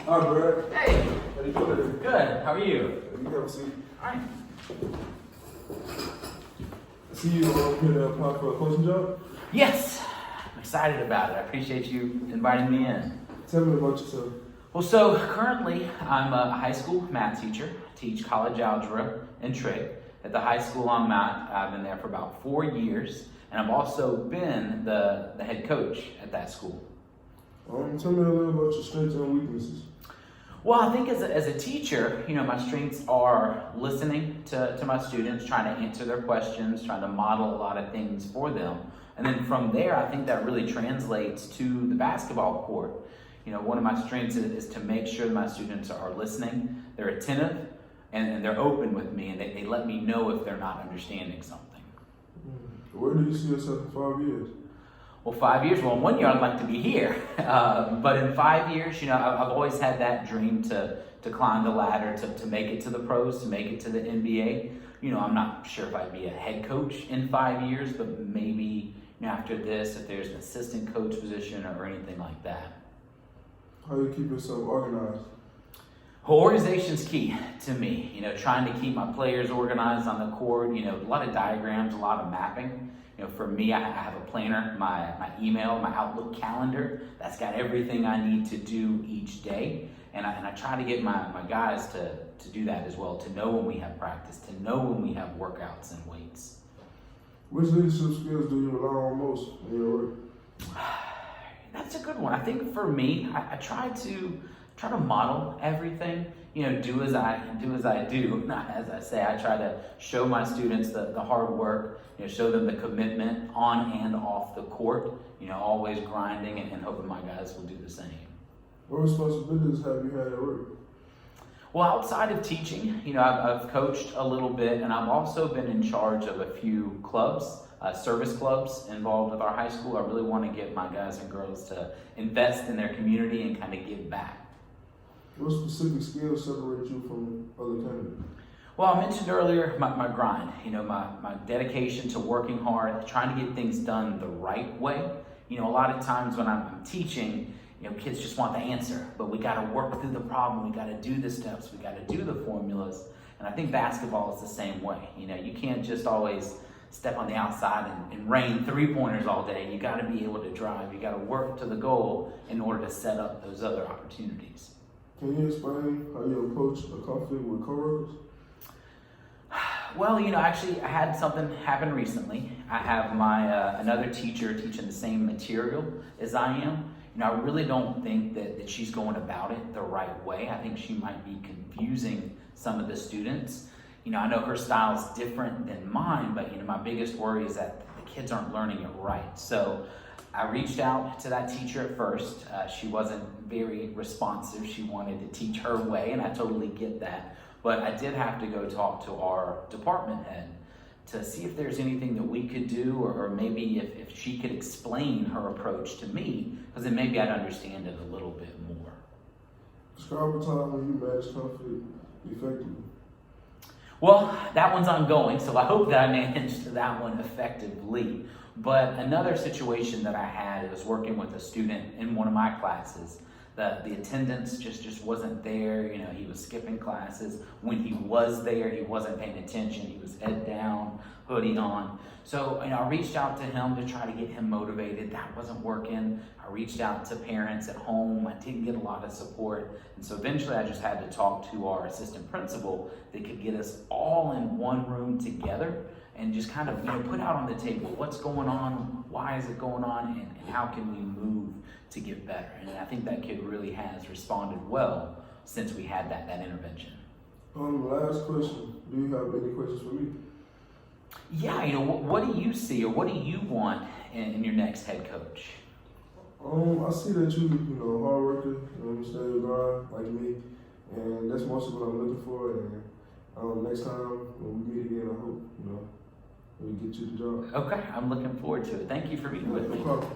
Hi, Brad. Hey, How you doing? good. How are you? You have a seat. All right. I see you here to apply for a coaching job. Yes, I'm excited about it. I appreciate you inviting me in. Tell me about yourself. Well, so currently I'm a high school math teacher. Teach college algebra and trig. At the high school I'm at, I've been there for about 4 years, and I've also been the head coach at that school. Tell me a little about your strengths and weaknesses. Well, I think as a teacher, my strengths are listening to my students, trying to answer their questions, trying to model a lot of things for them. And then from there, I think that really translates to the basketball court. One of my strengths is to make sure that my students are listening, they're attentive, and they're open with me, and they let me know if they're not understanding something. Where do you see yourself in 5 years? Well, 5 years, well, in 1 year I'd like to be here. But in 5 years, I've always had that dream to climb the ladder, to make it to the pros, to make it to the NBA. I'm not sure if I'd be a head coach in 5 years, but maybe after this, if there's an assistant coach position or anything like that. How do you keep yourself organized? Well, organization's key to me. Trying to keep my players organized on the court. A lot of diagrams, a lot of mapping. For me, I have a planner, my email, my Outlook calendar. That's got everything I need to do each day. And I try to get my guys to do that as well, to know when we have practice, to know when we have workouts and weights. Which leadership skills do you rely on most in your work? That's a good one. I think for me, I try to model everything. Do as I do, not as I say. I try to show my students the hard work, show them the commitment on and off the court, always grinding and hoping my guys will do the same. What responsibilities have you had at work? Well, outside of teaching, I've coached a little bit, and I've also been in charge of a few clubs, service clubs involved with our high school. I really want to get my guys and girls to invest in their community and kind of give back. What specific skills separate you from other candidates? Well, I mentioned earlier my grind, my dedication to working hard, trying to get things done the right way. A lot of times when I'm teaching, kids just want the answer, but we got to work through the problem. We got to do the steps. We got to do the formulas. And I think basketball is the same way. You can't just always step on the outside and rain three-pointers all day. You got to be able to drive. You got to work to the goal in order to set up those other opportunities. Can you explain how you approach a conflict with coworkers? Well, actually, I had something happen recently. I have my another teacher teaching the same material as I am. I really don't think that she's going about it the right way. I think she might be confusing some of the students. I know her style is different than mine, but my biggest worry is that the kids aren't learning it right. So I reached out to that teacher at first. She wasn't very responsive. She wanted to teach her way, and I totally get that. But I did have to go talk to our department head to see if there's anything that we could do, or maybe if she could explain her approach to me, because then maybe I'd understand it a little bit more. Describe a time when you managed conflict effectively. Well, that one's ongoing, so I hope that I managed that one effectively. But another situation that I had was working with a student in one of my classes. The attendance just wasn't there. He was skipping classes. When he was there, he wasn't paying attention. He was head down, hoodie on. So, I reached out to him to try to get him motivated. That wasn't working. I reached out to parents at home. I didn't get a lot of support. And so eventually I just had to talk to our assistant principal that could get us all in one room together and just kind of, put out on the table what's going on, why is it going on, and how can we move to get better. And I think that kid really has responded well since we had that intervention. Last question. Do you have any questions for me? Yeah, what do you see, or what do you want in your next head coach? I see that you hard worker, you stay your grind like me, and that's mostly what I'm looking for. And next time when we meet again, I hope we get you the job. Okay, I'm looking forward to it. Thank you for being with me. No problem.